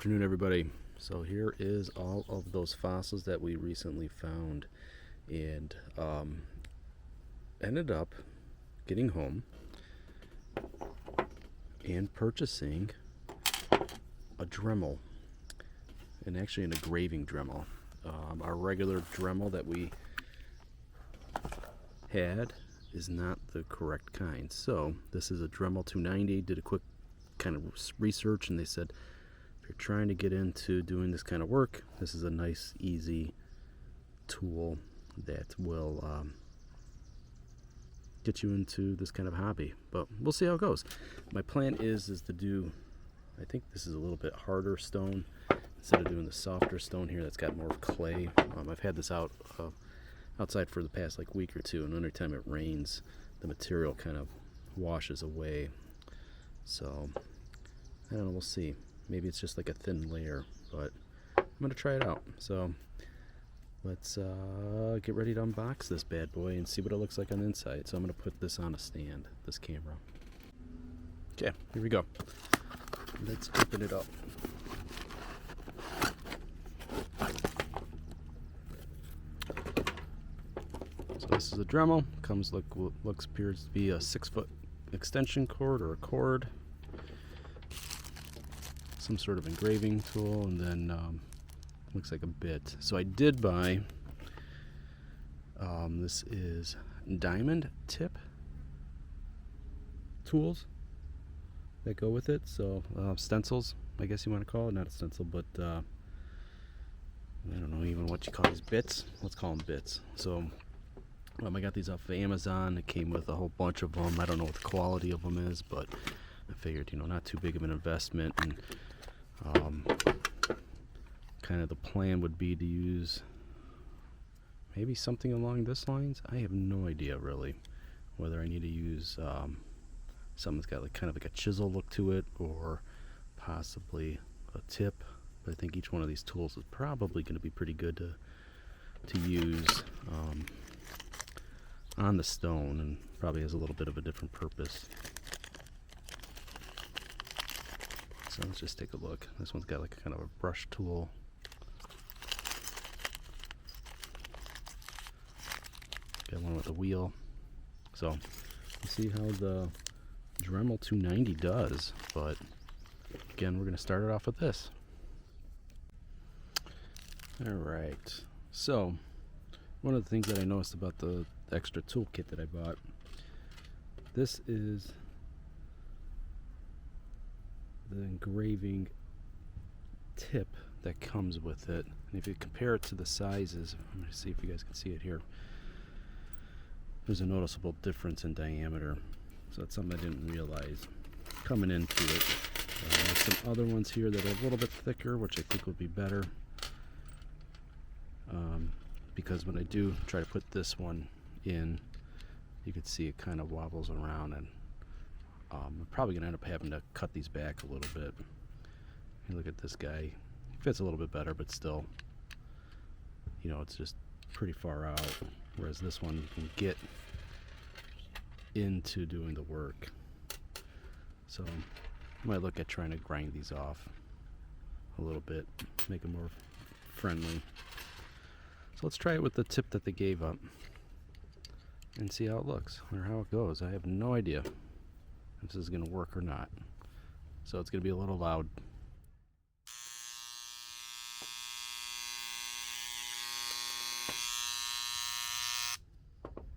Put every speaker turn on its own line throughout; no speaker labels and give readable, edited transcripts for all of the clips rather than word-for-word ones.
Afternoon, everybody. So here is all of those fossils that we recently found, and ended up getting home and purchasing a Dremel, and actually an engraving Dremel. Our regular Dremel that we had is not the correct kind. So this is a Dremel 290. Did a quick kind of research, and they said if you're trying to get into doing this kind of work, this is a nice, easy tool that will get you into this kind of hobby. But we'll see how it goes. My plan is to do, I think this is a little bit harder stone instead of doing the softer stone here that's got more of clay. I've had this outside for the past week or two, and every time it rains, the material kind of washes away. So I don't know, we'll see. Maybe it's just like a thin layer, but I'm gonna try it out. So let's get ready to unbox this bad boy and see what it looks like on the inside. So I'm gonna put this on a stand, this camera. Okay, here we go. Let's open it up. So this is a Dremel. Appears to be a 6-foot extension cord or a cord. Some sort of engraving tool, and then looks like a bit. So I did buy, this is diamond tip tools that go with it. So stencils, I guess you want to call it. Not a stencil, but I don't know even what you call these bits. Let's call them bits. So I got these off of Amazon. It came with a whole bunch of them. I don't know what the quality of them is, but I figured, not too big of an investment, and kind of the plan would be to use maybe something along this lines. I have no idea really whether I need to use something that's got kind of a chisel look to it, or possibly a tip. But I think each one of these tools is probably going to be pretty good to use on the stone, and probably has a little bit of a different purpose. So let's just take a look. This one's got kind of a brush tool. Got one with a wheel. So we'll see how the Dremel 290 does. But again, we're going to start it off with this. Alright. So one of the things that I noticed about the extra toolkit that I bought, this is the engraving tip that comes with it. And if you compare it to the sizes, I'm going to see if you guys can see it here, there's a noticeable difference in diameter. So that's something I didn't realize coming into it. There's some other ones here that are a little bit thicker, which I think will be better, because when I do try to put this one in, you can see it kind of wobbles around, and I'm probably going to end up having to cut these back a little bit. And look at this guy. It fits a little bit better, but still, it's just pretty far out. Whereas this one, you can get into doing the work. So I might look at trying to grind these off a little bit, make them more friendly. So let's try it with the tip that they gave up and see how it looks, or how it goes. I have no idea if this is going to work or not. So it's going to be a little loud.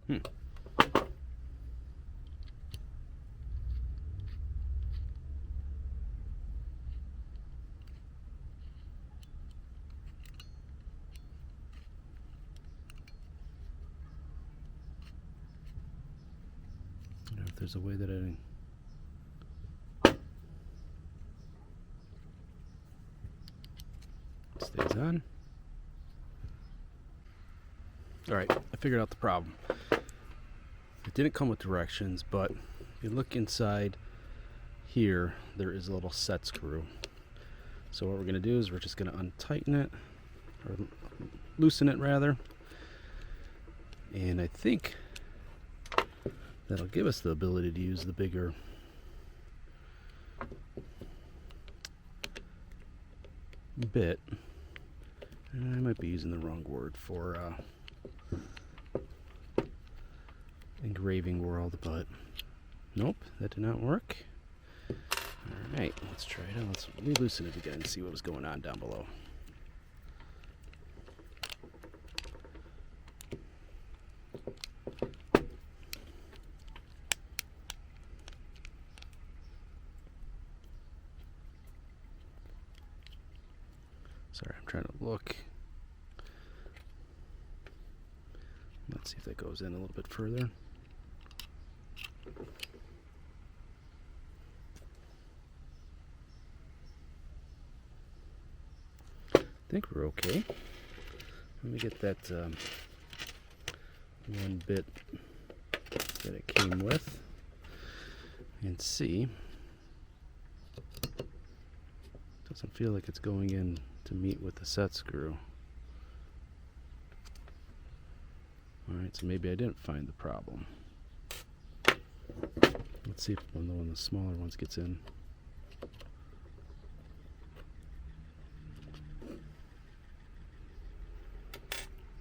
I don't know if there's a way that stays on. Alright, I figured out the problem. It didn't come with directions, but if you look inside here, there is a little set screw. So what we're going to do is we're just going to untighten it, or loosen it rather, and I think that'll give us the ability to use the bigger bit. And I might be using the wrong word for engraving world, but nope, that did not work. Alright, let's try it out. Let's loosen it again and see what was going on down below. Sorry, I'm trying to look. Let's see if that goes in a little bit further. I think we're okay. Let me get that one bit that it came with and see. Doesn't feel like it's going in to meet with the set screw. Alright, so maybe I didn't find the problem. Let's see if one of the smaller ones gets in.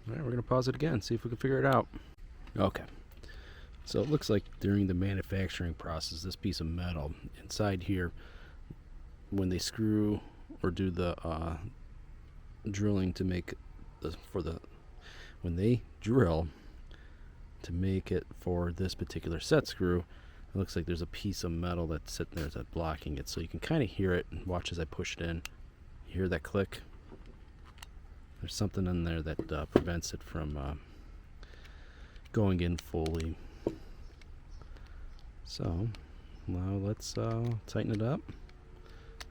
Alright, we're going to pause it again, see if we can figure it out. Okay, so it looks like during the manufacturing process, this piece of metal inside here, when they screw or do the drilling to make when they drill to make it for this particular set screw, it looks like there's a piece of metal that's sitting there that's blocking it, so you can kind of hear it and watch as I push it in. You hear that click? There's something in there that prevents it from going in fully. So now let's tighten it up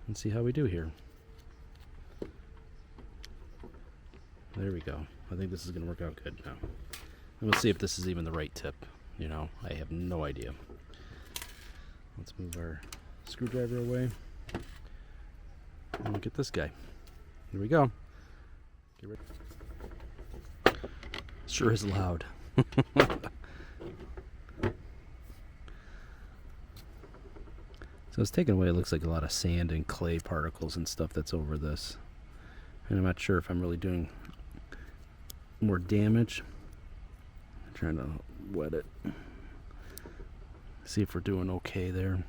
and see how we do here. There we go. I think this is going to work out good now. And we'll see if this is even the right tip. You know, I have no idea. Let's move our screwdriver away. And look at this guy. Here we go. Get ready. Sure is loud. So it's taken away. It looks like a lot of sand and clay particles and stuff that's over this. And I'm not sure if I'm really doing more damage. I'm trying to wet it. See if we're doing okay there.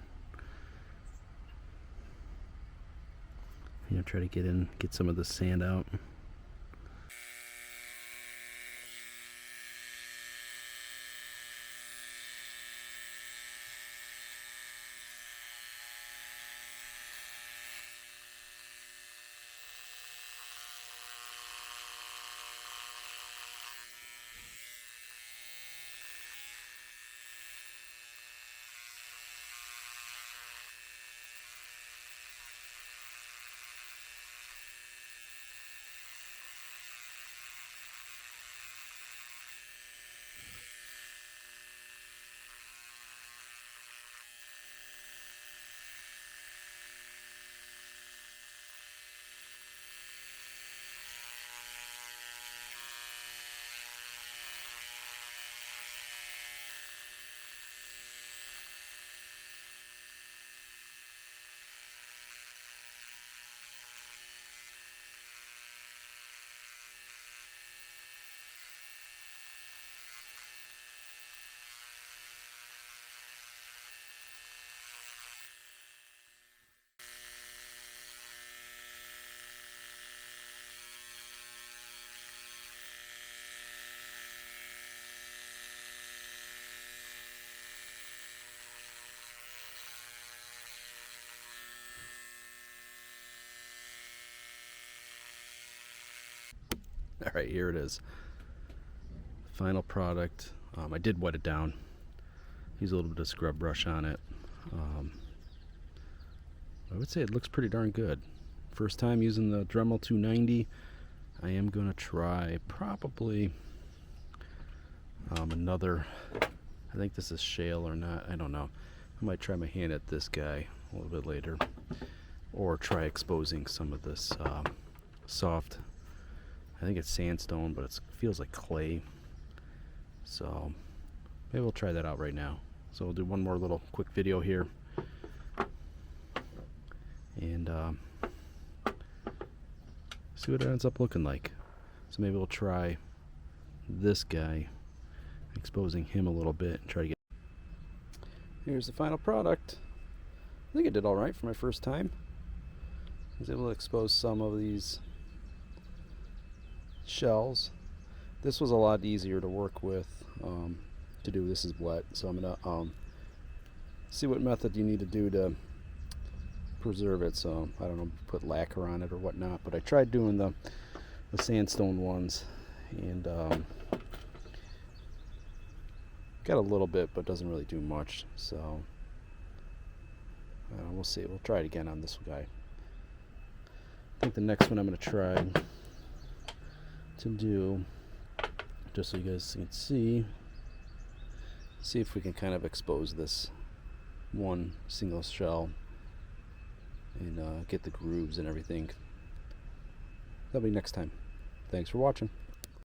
You know, try to get some of the sand out. All right, here it is. Final product. I did wet it down. Use a little bit of scrub brush on it. I would say it looks pretty darn good. First time using the Dremel 290. I am going to try probably another, I think this is shale or not, I don't know. I might try my hand at this guy a little bit later, or try exposing some of this soft, I think it's sandstone, but it feels like clay. So maybe we'll try that out right now. So we'll do one more little quick video here, See what it ends up looking like. So maybe we'll try this guy, exposing him a little bit, and try to get. Here's the final product. I think I did all right for my first time. I was able to expose some of these shells. This was a lot easier to work with, to do. This is wet, so I'm gonna see what method you need to do to preserve it. So I don't know, put lacquer on it or whatnot, but I tried doing the sandstone ones, and got a little bit, but doesn't really do much. So we'll see. We'll try it again on this guy. I think the next one I'm going to try to do, just so you guys can see if we can kind of expose this one single shell and get the grooves and everything. That'll be next time. Thanks for watching.